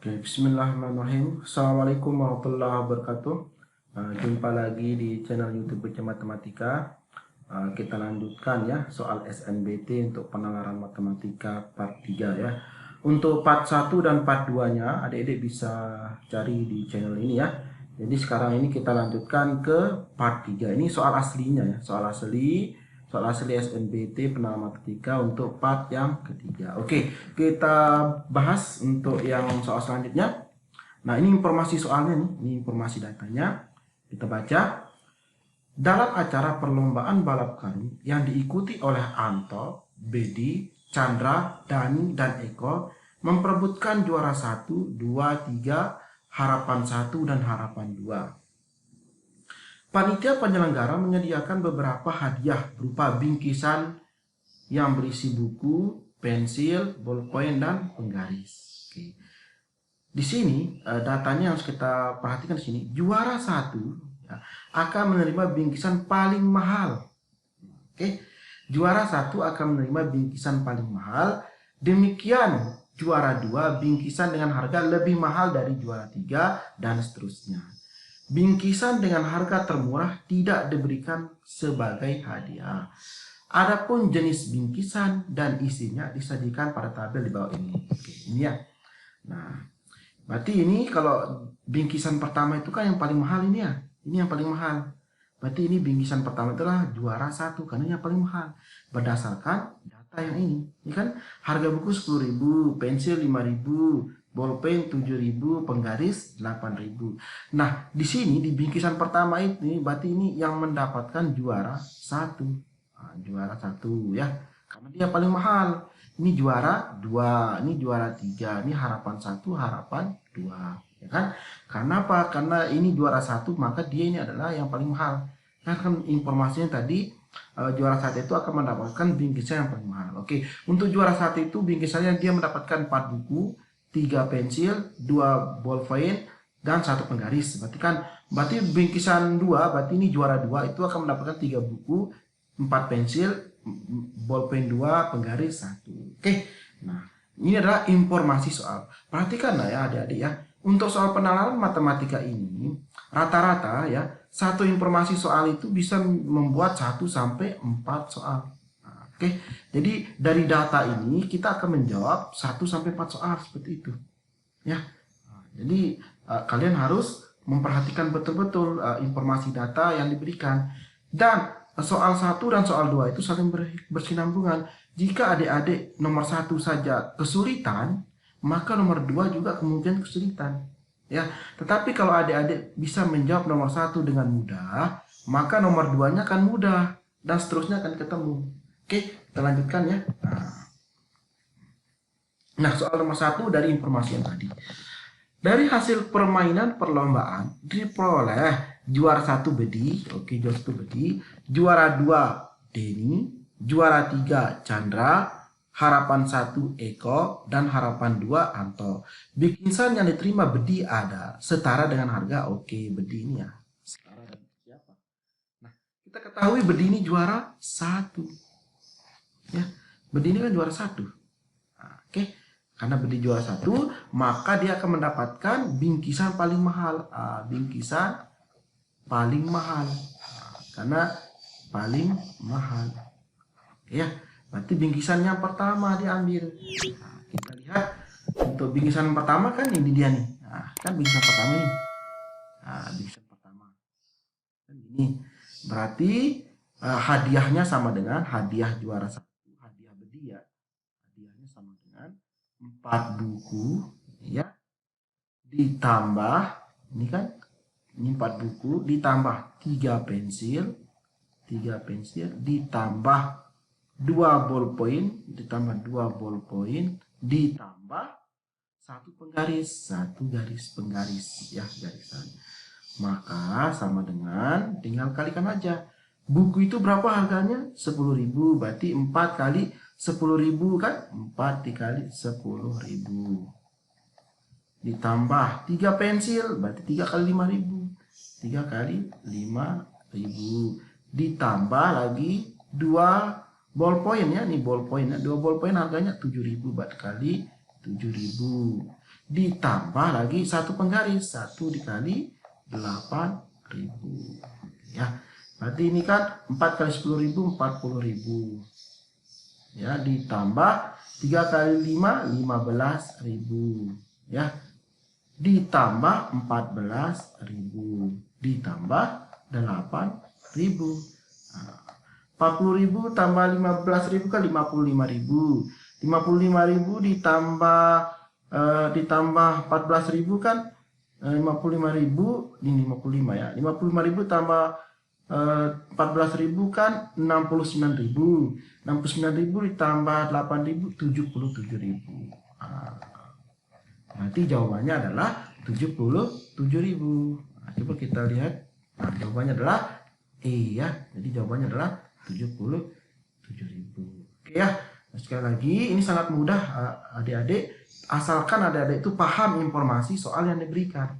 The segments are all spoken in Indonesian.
Oke, bismillahirrahmanirrahim. Assalamualaikum warahmatullahi wabarakatuh. Jumpa lagi di channel YouTube Baca Matematika. Kita lanjutkan ya soal SNBT untuk penalaran matematika part 3 ya. Untuk part 1 dan part 2-nya adik-adik bisa cari di channel ini ya. Jadi sekarang ini kita lanjutkan ke part 3. Ini soal aslinya ya, soal asli SNBT penalaran matematika untuk part yang ketiga. Oke, kita bahas untuk yang soal selanjutnya. Nah, ini informasi soalnya nih, ini informasi datanya. Kita baca. Dalam acara perlombaan balap karung yang diikuti oleh Anto, Bedi, Chandra, Dani, dan Eko memperebutkan juara 1, 2, 3, harapan 1, dan harapan 2. Panitia penyelenggara menyediakan beberapa hadiah berupa bingkisan yang berisi buku, pensil, bolpen, dan penggaris. Oke. Di sini datanya harus kita perhatikan di sini. Juara 1 ya, akan menerima bingkisan paling mahal. Oke. Juara 1 akan menerima bingkisan paling mahal. Demikian juara 2 bingkisan dengan harga lebih mahal dari juara 3 dan seterusnya. Bingkisan dengan harga termurah tidak diberikan sebagai hadiah. Adapun jenis bingkisan dan isinya disajikan pada tabel di bawah ini. Oke, ini ya. Nah, berarti ini kalau bingkisan pertama itu kan yang paling mahal ini ya. Ini yang paling mahal. Berarti ini bingkisan pertama itulah juara 1 karena yang paling mahal. Berdasarkan data yang ini. Ini kan harga buku 10.000, pensil 5.000, bolpen 7.000, penggaris 8.000. Nah, di sini di bingkisan pertama ini berarti ini yang mendapatkan juara 1. Nah, juara 1 ya. Karena dia paling mahal. Ini juara 2, ini juara 3, ini harapan 1, harapan 2. Ya kan? Karena apa? Karena ini juara 1, maka dia ini adalah yang paling mahal. Kan informasinya tadi juara 1 itu akan mendapatkan bingkisan yang paling mahal. Oke, untuk juara 1 itu bingkisannya dia mendapatkan 4 buku, 3 pensil, 2 bolpen, dan 1 penggaris. Berarti bingkisan 2, berarti ini juara 2 itu akan mendapatkan 3 buku, 4 pensil, bolpen 2, penggaris 1. Oke. Nah, ini adalah informasi soal. Perhatikan ya adik-adik ya. Untuk soal penalaran matematika ini, rata-rata ya, satu informasi soal itu bisa membuat 1 sampai 4 soal. Nah, oke. Jadi dari data ini kita akan menjawab 1 sampai 4 soal seperti itu. Ya. Nah, jadi kalian harus memperhatikan betul-betul informasi data yang diberikan. Dan soal 1 dan soal 2 itu saling bersinambungan. Jika adik-adik nomor 1 saja kesulitan, maka nomor 2 juga kemungkinan kesulitan. Ya, tetapi kalau adik-adik bisa menjawab nomor 1 dengan mudah, maka nomor 2-nya akan mudah dan seterusnya akan ketemu. Oke, kita lanjutkan ya. Nah, soal nomor 1 dari informasi yang tadi. Dari hasil permainan perlombaan diperoleh juara 1 Bedi, oke, juara 1 Bedi, juara 2 Denny, juara 3 Chandra, harapan 1 Eko, dan harapan 2 Anto. Bingkisan yang diterima Bedi ada setara dengan harga, oke, Bedi ini ya setara dengan siapa? Nah, kita ketahui Bedi ini juara 1 ya, Bedi ini kan juara 1. Nah, oke. Karena Bedi juara 1, maka dia akan mendapatkan bingkisan paling mahal. Bingkisan paling mahal. Karena paling mahal. Ya, berarti bingkisan yang pertama diambil. Nah, kita lihat untuk bingkisan pertama kan ini dia nih. Nah, kan bingkisan pertama ini. Nah, bingkisan pertama. Kan ini. Berarti hadiahnya sama dengan hadiah juara 1. Hadiah Bedi ya. Hadiahnya sama dengan 4 buku ya, ditambah ini kan ini 4 buku ditambah 3 pensil ditambah 2 bolpoin ditambah 1 penggaris, 1 garis penggaris ya, garisan. Maka sama dengan tinggal kalikan aja. Buku itu berapa harganya? 10.000, berarti 4 kali 10.000 kan? 4 dikali 10.000. Ditambah 3 pensil, berarti 3 kali 5.000. 3 kali 5.000. Ditambah lagi 2 ballpoint ya, nih ballpoint. 2 ballpoint harganya 7.000, berarti kali 7.000. ditambah lagi satu penggaris, 1 dikali 8.000 ya. Berarti ini kan 4 kali 10.000 40.000 ya, ditambah 3 kali 5 15.000 ya, ditambah 14.000 ditambah 8.000. 40.000 tambah 15.000 kan 55.000. 55.000 ditambah 14.000 kan 55.000, ini 55 ya. 55.000 tambah 14.000 kan 69.000. 69.000 ditambah 8.000 77.000. Nanti jawabannya adalah 77.000. Nah, coba kita lihat. Nah, jawabannya adalah E ya. Jadi jawabannya adalah 77.000. Oke ya. Nah, sekali lagi ini sangat mudah adik-adik, asalkan adik-adik itu paham informasi soal yang diberikan.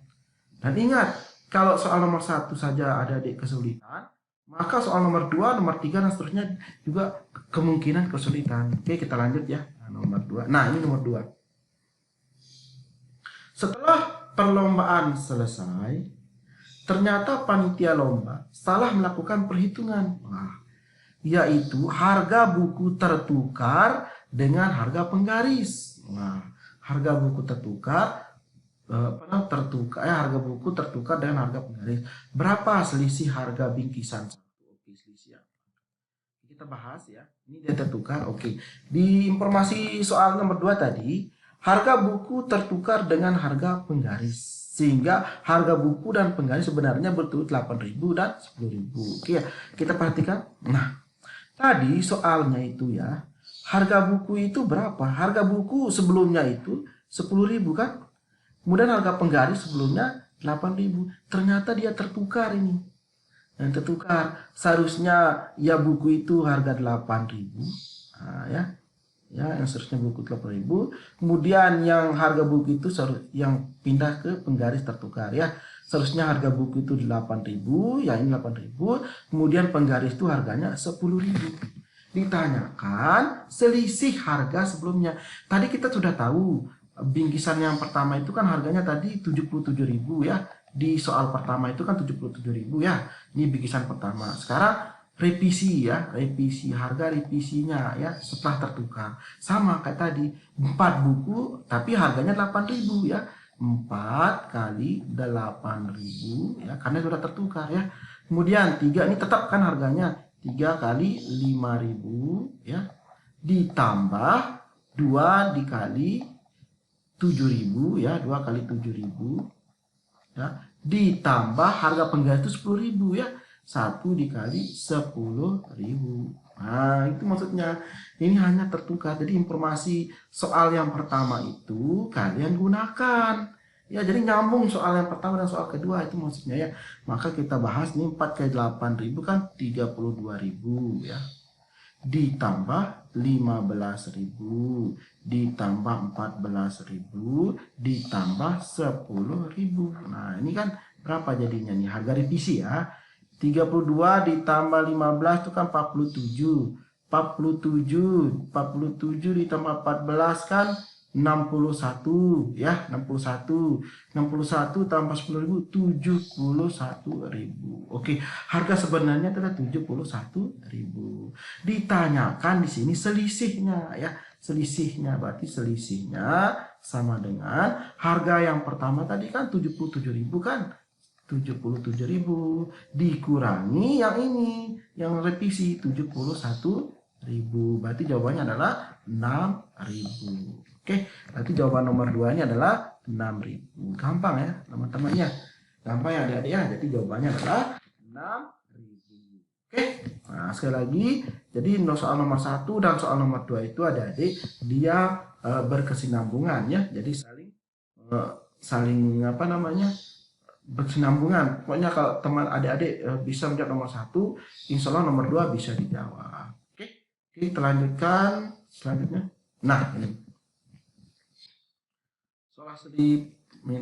Dan ingat, kalau soal nomor 1 saja adik-adik kesulitan, maka soal nomor 2, nomor 3 dan seterusnya juga kemungkinan kesulitan. Oke, kita lanjut ya. Nah, nomor 2. Nah, ini nomor 2. Setelah perlombaan selesai, ternyata panitia lomba salah melakukan perhitungan. Yaitu harga buku tertukar dengan harga penggaris. Nah, harga buku tertukar harga buku tertukar dengan harga penggaris. Berapa selisih harga bingkisan 1? Oke, selisih apa? Kita bahas ya. Ini dia tertukar. Oke. Di informasi soal nomor 2 tadi, harga buku tertukar dengan harga penggaris. Sehingga harga buku dan penggaris sebenarnya berturut 8.000 dan 10.000. Oke ya. Kita perhatikan. Nah, tadi soalnya itu ya, harga buku itu berapa? Harga buku sebelumnya itu 10.000 kan? Kemudian harga penggaris sebelumnya 8.000. Ternyata dia tertukar ini. Yang tertukar. Seharusnya ya buku itu harga 8.000. Nah, ya. Ya, yang seharusnya buku 8.000. Kemudian yang harga buku itu yang pindah ke penggaris tertukar ya. Seharusnya harga buku itu 8.000, ya ini 8.000. Kemudian penggaris itu harganya 10.000. Ditanyakan selisih harga sebelumnya. Tadi kita sudah tahu bingkisan yang pertama itu kan harganya tadi 77.000 ya. Di soal pertama itu kan 77.000 ya. Ini bingkisan pertama. Sekarang revisi ya, revisi harga revisinya ya setelah tertukar. Sama kayak tadi, 4 buku tapi harganya 8.000 ya. 4 kali 8.000 ya, karena sudah tertukar ya. Kemudian 3 ini tetap kan harganya 3 kali 5.000 ya, ditambah 2 dikali 7.000 ya, 2 kali 7.000 ya, ditambah harga penggaris itu 10.000 ya, 1 dikali 10.000. Nah, itu maksudnya ini hanya tertukar. Jadi informasi soal yang pertama itu kalian gunakan ya, jadi nyambung soal yang pertama dan soal kedua, itu maksudnya ya. Maka kita bahas nih 4 kali 8.000 kan 32.000 ya, ditambah 15.000 ditambah 14.000 ditambah 10.000. Nah, ini kan berapa jadinya nih harga revisi ya. 32 ditambah 15 itu kan 47. 47 ditambah 14 kan 61 ya, 61 tambah 10.000 71.000. Oke, harga sebenarnya adalah 71.000. Ditanyakan di sini selisihnya ya. Selisihnya berarti selisihnya sama dengan harga yang pertama tadi kan 77.000 kan. 77.000 dikurangi yang ini, yang revisi 71.000. Berarti jawabannya adalah 6.000. Oke, berarti jawaban nomor 2 ini adalah 6.000. Gampang ya teman-teman ya. Gampang ya adik-adik ya. Jadi jawabannya adalah 6.000. Oke. Nah, sekali lagi, jadi soal nomor 1 dan soal nomor 2 itu adik-adik dia berkesinambungan ya. Jadi saling apa namanya? Berkesinambungan. Pokoknya kalau teman adik-adik bisa menjawab nomor 1, insya Allah nomor 2 bisa dijawab. Oke. Kita lanjutkan selanjutnya. Nah, ini.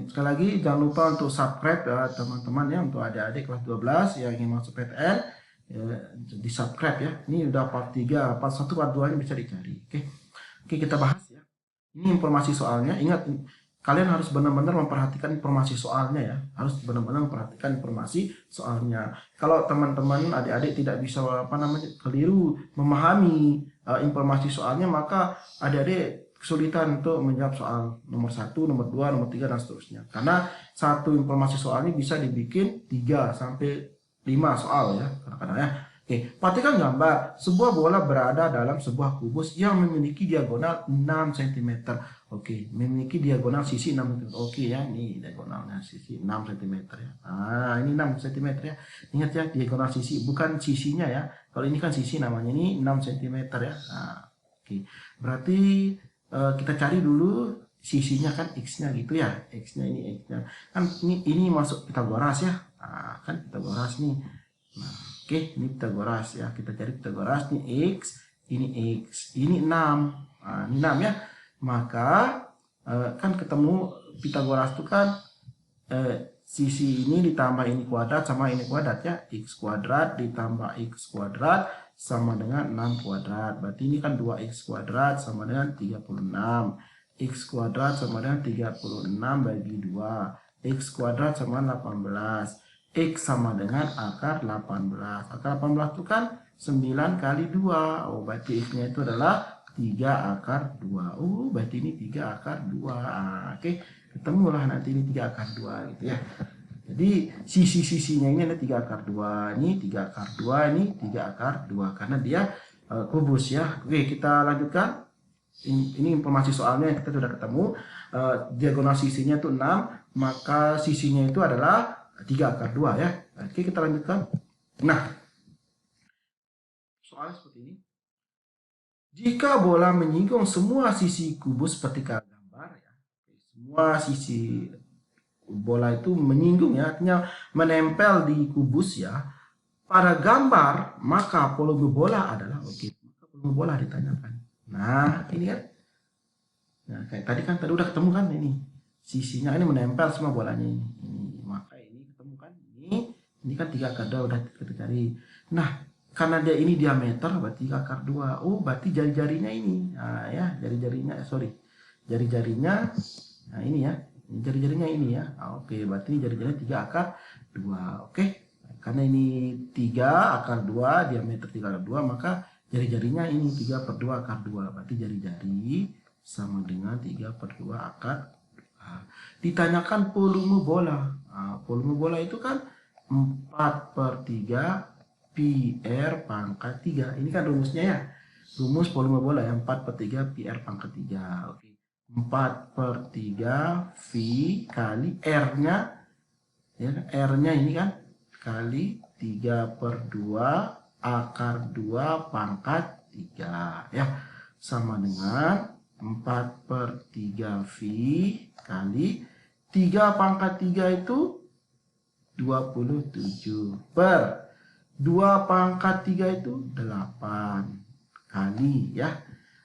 Sekali lagi jangan lupa untuk subscribe ya teman-teman ya, untuk adik-adik kelas 12 yang ingin masuk PTN ya, di subscribe ya. Ini udah part 3, part 1, part 2 nya bisa dicari. Oke, kita bahas ya. Ini informasi soalnya. Ingat, kalian harus benar-benar memperhatikan informasi soalnya ya. Harus benar-benar memperhatikan informasi soalnya. Kalau teman-teman adik-adik tidak bisa keliru memahami informasi soalnya, maka adik-adik kesulitan untuk menjawab soal nomor 1, nomor 2, nomor 3 dan seterusnya. Karena satu informasi soalnya bisa dibikin 3 sampai 5 soal ya, kadang-kadang ya. Oke, perhatikan gambar. Sebuah bola berada dalam sebuah kubus yang memiliki diagonal 6 cm. Oke, memiliki diagonal sisi 6 cm. Oke ya, ini diagonalnya sisi 6 cm ya. Nah, ini 6 cm ya. Ingat ya, diagonal sisi, bukan sisinya ya. Kalau ini kan sisi, namanya ini 6 cm ya. Nah, oke. Berarti kita cari dulu sisinya kan x-nya gitu ya. X-nya ini x-nya. Kan ini masuk Pitagoras ya. Nah, kan Pitagoras nih. Nah, oke, ini Pitagoras ya. Kita cari Pitagoras nih x, ini x, ini 6. Nah, ini 6 ya. Maka kan ketemu Pitagoras itu kan sisi ini ditambah ini kuadrat sama ini kuadrat ya. X kuadrat ditambah x kuadrat sama dengan 6 kuadrat. Berarti ini kan 2x kuadrat sama dengan 36. X kuadrat sama dengan 36 bagi 2. X kuadrat sama 18. X sama dengan akar 18. Akar 18 itu kan 9 kali 2. Oh, berarti X-nya itu adalah 3 akar 2. Oh, berarti ini 3 akar 2. Oke, ketemulah nanti ini 3 akar 2 gitu ya. Jadi sisi-sisinya ini ada 3 akar 2. Ini 3 akar 2, ini 3 akar 2. Karena dia kubus ya. Oke, kita lanjutkan. Ini informasi soalnya yang kita sudah ketemu. Diagonal sisinya itu 6. Maka sisinya itu adalah 3 akar 2 ya. Oke, kita lanjutkan. Nah, soalnya seperti ini. Jika bola menyinggung semua sisi kubus seperti gambar ya. Semua sisi bola itu menyinggung ya, artinya menempel di kubus ya. Pada gambar, maka volume bola adalah maka volume bola ditanyakan. Nah, ini kan. Nah, kayak tadi udah ketemu kan ini. Sisinya ini menempel semua bolanya ini. Maka ini ketemu kan ini kan 3 akar 2 udah kita cari. Nah, karena dia ini diameter berarti 3 akar 2. Oh, berarti jari-jarinya ini. Nah, ya, jari-jarinya nah ini ya. Jari-jarinya ini ya. Oke, berarti jari-jarinya 3 akar 2. Oke. Karena ini 3 akar 2, diameter 3 akar 2, maka jari-jarinya ini 3/2 akar 2. Berarti jari-jari sama dengan 3/2 akar 2. Ditanyakan volume bola. Volume bola itu kan 4/3 pi r pangkat 3. Ini kan rumusnya ya. Rumus volume bola ya, 4/3 pi r pangkat 3. Oke. 4/3 V kali R-nya ya, R-nya ini kan kali 3/2 akar 2 pangkat 3 ya, sama dengan 4/3 V kali 3 pangkat 3 itu 27 per 2 pangkat 3 itu 8 kali ya.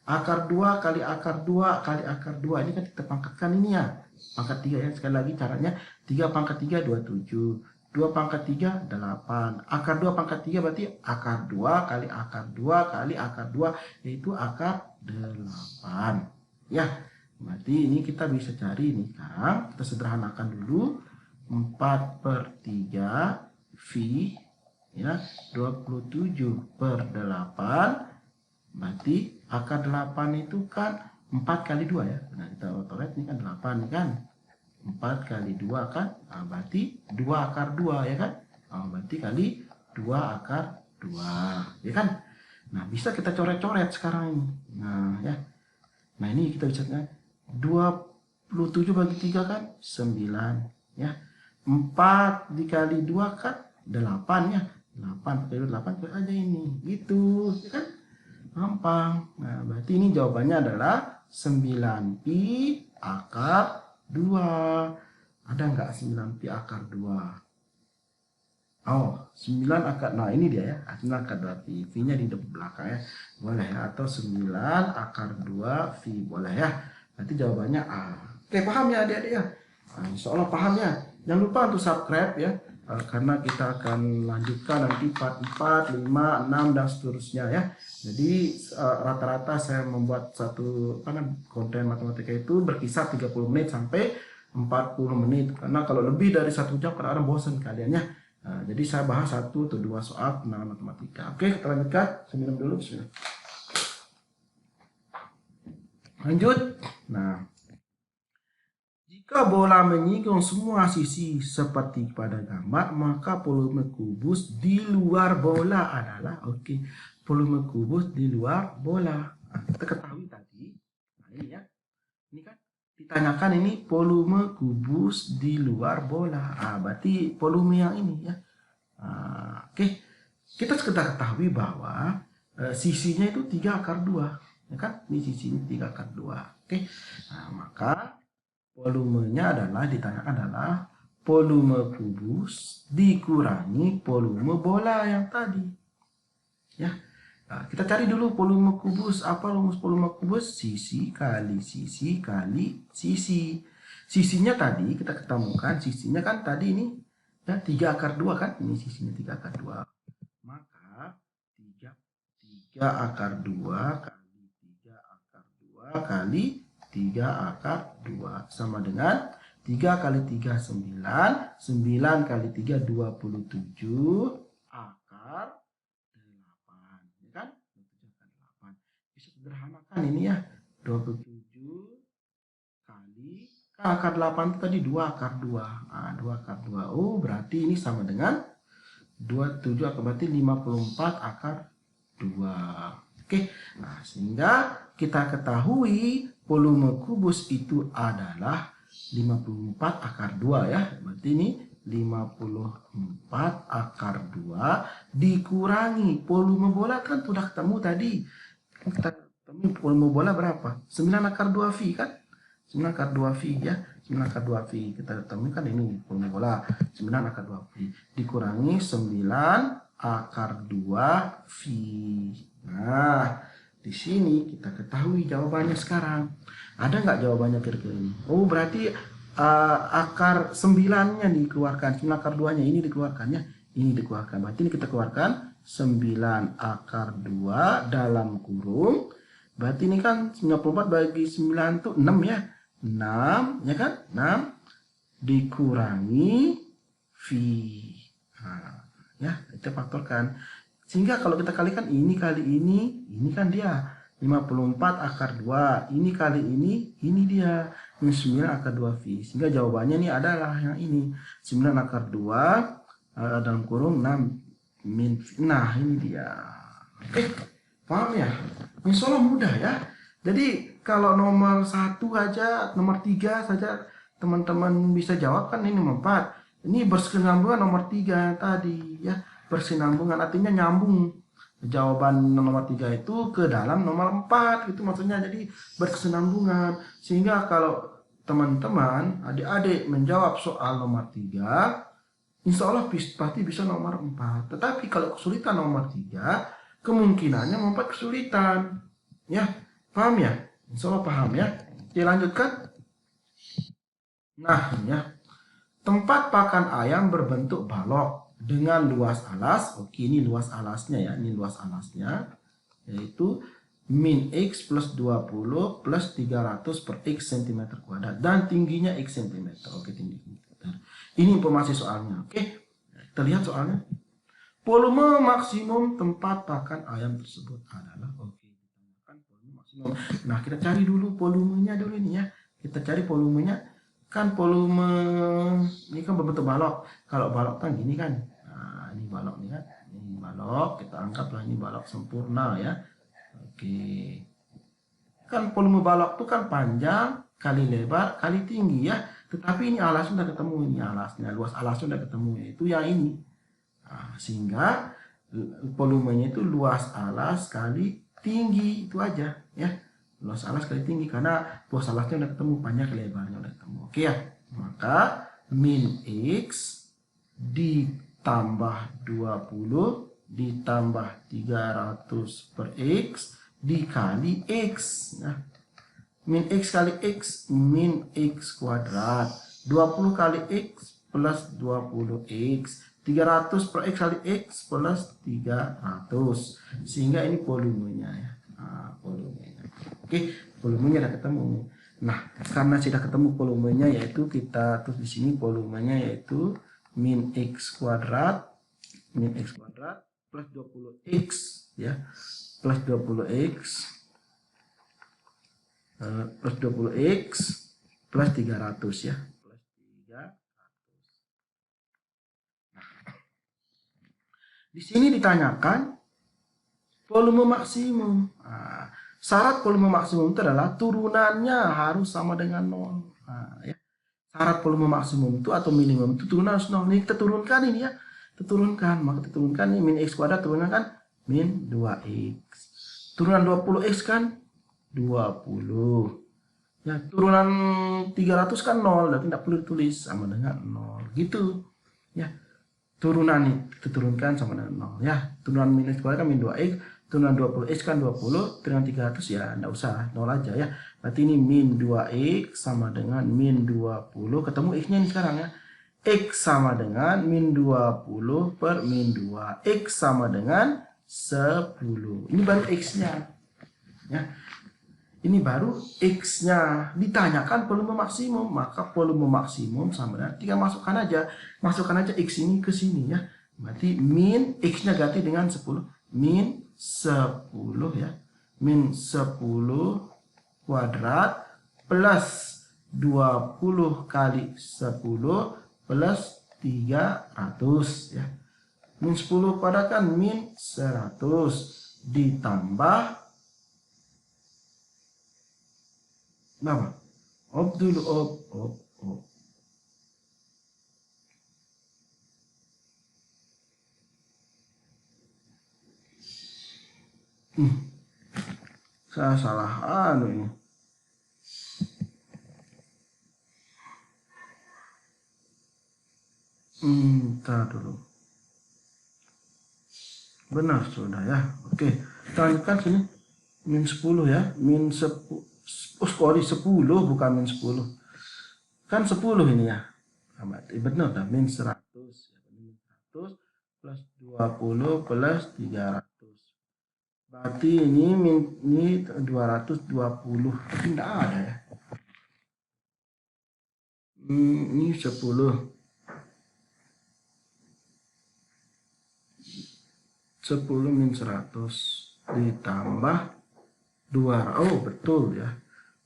Akar 2 kali akar 2 kali akar 2. Ini kan kita pangkatkan ini ya. Pangkat 3 ya. Sekali lagi caranya. 3 pangkat 3 27. 2 pangkat 3 8. Akar 2 pangkat 3 berarti akar 2 kali akar 2 kali akar 2. Yaitu akar 8. Ya. Berarti ini kita bisa cari ini sekarang. Kita sederhanakan dulu. 4/3 V ya. 27/8. Berarti akar 8 itu kan 4 kali 2 ya. Nah, kita otoret ini kan 8 kan. 4 kali 2 kan. Nah, berarti 2 akar 2 ya kan. Nah, berarti kali 2 akar 2 ya kan. Nah, bisa kita coret-coret sekarang ini. Nah, ya. Nah, ini kita bisa 27 bagi 3 kan 9 ya. 4 dikali 2 kan 8 ya. 8 kali 8 aja ini. Gitu, ya kan? Gampang. Nah, berarti ini jawabannya adalah 9pi akar 2. Ada nggak 9pi akar 2? Oh, 9 akar. Nah, ini dia ya. 9 akar 2 pi. Pi-nya di belakang ya. Boleh ya. Atau 9 akar 2 pi. Boleh ya. Nanti jawabannya A. Oke, paham ya adik-adik ya? Nah, insya Allah paham ya. Jangan lupa untuk subscribe ya. karena kita akan lanjutkan nanti part 4, 5, 6 dan seterusnya ya. Jadi rata-rata saya membuat satu konten matematika itu berkisar 30 menit sampai 40 menit, karena kalau lebih dari 1 jam kadang-kadang bosan kalian ya. Jadi saya bahas 1 atau 2 soal penanganan matematika. Oke, kita lanjutkan. Saya minum dulu. Lanjut. Nah, jika bola menyinggung semua sisi seperti pada gambar, maka volume kubus di luar bola adalah volume kubus di luar bola. Nah, kita ketahui tadi. Nah, ini ya. Ini kan ditanyakan ini volume kubus di luar bola. Berarti volume yang ini ya. Kita sekedar ketahui bahwa sisinya itu 3/2. Ya kan? Ini sisinya 3/2. Nah, maka volumenya ditanyakan adalah volume kubus dikurangi volume bola yang tadi. Ya. Nah, kita cari dulu volume kubus. Apa rumus volume kubus? Sisi kali sisi kali sisi. Sisinya tadi kita ketemukan, sisinya kan tadi ini ya 3/2 kan? Ini sisinya 3/2. Maka 3/2 kali 3/2 kali 3/2 sama dengan 3 kali 3 9, 9 kali 3 27 akar 8, ya kan? 27/8. Bisa sederhanakan ini ya. 27 kali akar 8 itu tadi 2/2. 2/2. Oh, berarti ini sama dengan 27 berarti 54/2. Nah, sehingga kita ketahui volume kubus itu adalah 54/2 ya. Berarti ini 54/2 dikurangi volume bola kan sudah ketemu tadi. Kita ketemu volume bola berapa? 9/2 V kan? 9/2 V ya. 9/2 V kita temukan ini volume bola 9/2 V dikurangi 9/2 V. Nah, di sini kita ketahui jawabannya sekarang. Ada nggak jawabannya kira-kira ini? Oh, berarti akar 9-nya dikeluarkan, 9/2-nya ini dikeluarkannya, ini dikeluarkan. Berarti ini kita keluarkan 9/2 dalam kurung. Berarti ini kan 94 bagi 9 itu 6 ya. 6 ya kan? 6 dikurangi V. Nah, ya, kita faktorkan. Sehingga kalau kita kalikan ini kali ini kan dia 54/2, ini kali ini dia 9/2 V. Sehingga jawabannya ini adalah yang ini 9/2 dalam kurung 6 min V. Nah, ini dia. Paham ya? Ini soal mudah ya. Jadi kalau nomor 1 aja, nomor 3 saja teman-teman bisa jawab kan, ini nomor 4. Ini berkesinambungan nomor 3 tadi ya. Bersinambungan artinya nyambung jawaban nomor 3 itu ke dalam nomor 4 gitu maksudnya, jadi berkesinambungan. Sehingga kalau teman-teman adik-adik menjawab soal nomor 3, insya Allah pasti bisa nomor 4. Tetapi kalau kesulitan nomor 3, kemungkinannya nomor 4 kesulitan ya. Paham ya? Insya Allah paham ya. Oke, lanjutkan. Nah ya, tempat pakan ayam berbentuk balok dengan luas alas. Oke, ini luas alasnya ya, ini luas alasnya, yaitu min X plus 20 plus 300 per X cm kuadrat dan tingginya X cm. Oke, tinggi meter. Ini informasi soalnya. Oke, kita lihat soalnya. Volume maksimum tempat pakan ayam tersebut adalah, volume maksimum. Nah, kita cari dulu volumenya dulu ini ya. Kita cari volumenya. Kan volume ini kan berbentuk balok. Kalau balok kan gini kan. Ini balok nih kan, ini balok, kita anggaplah ini balok sempurna ya. Oke, kan volume balok itu kan panjang kali lebar kali tinggi ya. Tetapi ini alasnya udah ketemu, ini alasnya, luas alasnya udah ketemu, itu yang ini. Sehingga volumenya itu luas alas kali tinggi, itu aja ya. Luas alas kali tinggi, karena luas alasnya udah ketemu, panjang kali lebarnya udah ketemu. Oke ya, maka min X ditambah 20 ditambah 300 per X dikali X. Nah, min X kali X, min X kuadrat. 20 kali X plus 20x. 300 per x kali x plus 300. Sehingga ini volumenya ya. Nah, volumenya. Oke, volumenya udah ketemu. Nah, karena sudah ketemu volumenya, yaitu kita tulis di sini volumenya yaitu min x kuadrat plus 20x ya. Plus 20x plus 20x plus 300 ya. Plus 300. Di sini ditanyakan volume maksimum. Nah, syarat volume maksimum itu adalah turunannya harus sama dengan 0. Nah, ya. Syarat volume maksimum itu atau minimum itu turunan harus 0. Ini kita turunkan ini ya. Kita turunkan. Maka kita turunkan ini min x kuadrat turunkan kan min 2x. Turunan 20x kan 20. Ya, turunan 300 kan 0. Berarti tidak perlu ditulis sama dengan 0. Gitu. Ya. Turunan ini diturunkan sama dengan 0 ya. Turunan min x kuadrat kan min 2x, turunan 20x kan 20, turunan 300 ya enggak usah 0 aja ya. Berarti ini min 2x sama dengan min 20, ketemu x-nya ini sekarang ya. X sama dengan min 20 per min 2, x sama dengan 10. Ini baru x-nya ya. Ini baru x-nya. Ditanyakan volume maksimum, maka volume maksimum sama dengan, tinggal masukkan aja x ini ke sini ya. Berarti min x-nya ganti dengan 10, min 10 ya. Min 10 kuadrat plus 20 kali 10 plus 300 ya. Min 10 kuadrat kan min 100 ditambah berapa? Op dulu, op. Saya salah ini. Bentar dulu. Benar sudah ya. Oke, kita lanjutkan sini. Min 10 ya, min 10. Oh, sorry, 10 bukan min 10. Kan 10 ini ya. Benar dah, min 100 ya. Min 100 plus 20 plus 300. Berarti ini 220. Tidak ada ya. Ini 10. 10 min 100 ditambah 2. Oh, betul ya.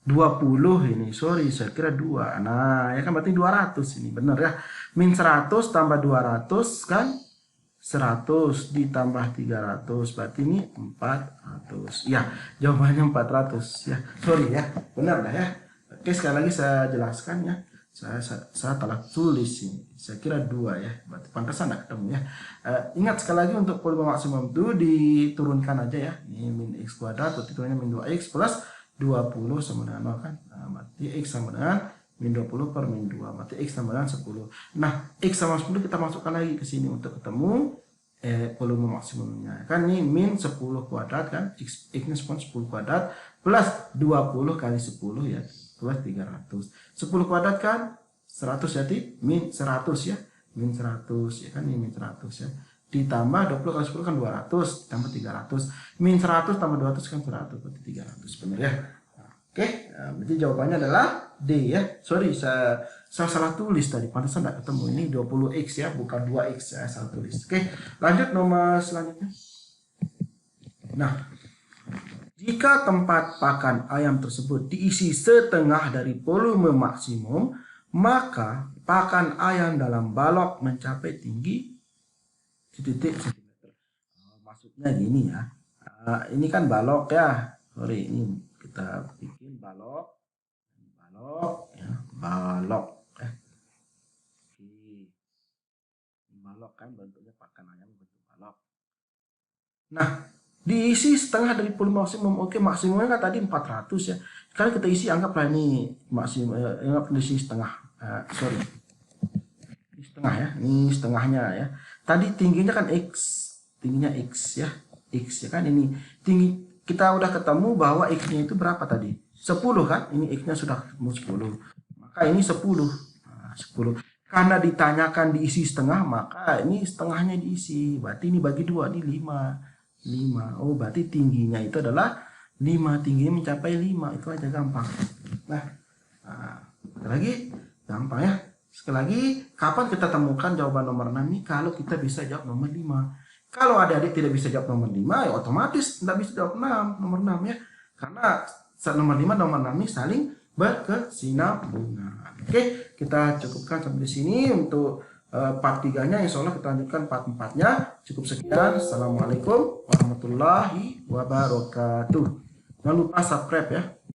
20 ini. Sorry, saya kira 2. Nah, ya kan berarti 200 ini. Benar ya. Min 100 tambah 200 kan 100 ditambah 300. Berarti ini 400. Ya, jawabannya 400 ya. Sorry ya. Benar dah ya. Oke, sekali lagi saya jelaskan ya. Saya telah tulis ini. Saya kira 2 ya. Berarti pantasan tidak ketemu ya. Ingat sekali lagi untuk volume maksimum itu diturunkan aja ya. Ini min x kuadrat, berarti turunnya min 2x plus 20 sama dengan 0 kan. Nah, berarti x sama dengan min 20 per min 2. Berarti x sama dengan 10. Nah, x sama 10 kita masukkan lagi ke sini untuk ketemu volume maksimumnya. Kan ini min 10 kuadrat kan. X-nya 10 kuadrat plus 20 kali 10 ya. Plus 300. 10 kuadrat kan 100 jadi min 100 ya. Min 100 ya kan, ini min 100 ya. Ditambah 20 kali 10 kan 200 tambah 300. Min 100 tambah 200 kan 100, berarti 300 benar ya. Oke, berarti jawabannya adalah D ya. Sorry, saya salah tulis tadi, pantasan tidak ketemu. Ini 20x ya, bukan 2x, saya salah tulis. Oke, lanjut nomor selanjutnya. Nah, jika tempat pakan ayam tersebut diisi setengah dari volume maksimum, maka pakan ayam dalam balok mencapai tinggi titik sentimeter. Maksudnya gini ya. Ini kan balok ya. Sorry, ini kita bikin balok ya, balok ya. Balok kan bentuknya pakan ayam bentuk balok. Nah, diisi setengah dari volume maksimum. Oke, maksimumnya kan tadi 400 ya. Sekarang kita isi, anggaplah ini maksimum, anggap isi setengah. Sorry, ini setengah ya. Ini setengahnya ya. Tadi tingginya kan x, tingginya x ya. X ya kan, ini tinggi. Kita udah ketemu bahwa x-nya itu berapa tadi? 10 kan? Ini x-nya sudah ketemu 10. Maka ini 10. Nah, 10. Karena ditanyakan diisi setengah, maka ini setengahnya diisi. Berarti ini bagi 2, ini 5. 5. Oh, berarti tingginya itu adalah 5. Tingginya mencapai 5. Itu aja gampang. Nah, sekali lagi, gampang ya. Sekali lagi, kapan kita temukan jawaban nomor 6 ini? Kalau kita bisa jawab nomor 5. Kalau adik-adik tidak bisa jawab nomor 5, ya otomatis tidak bisa jawab nomor 6 ya. Karena nomor 5 nomor 6 ini saling berkesinambungan. Oke, kita cukupkan sampai di sini untuk part 3-nya. Insya Allah kita lanjutkan part 4-nya. Cukup sekian. Assalamualaikum warahmatullahi wabarakatuh. Jangan lupa subscribe ya.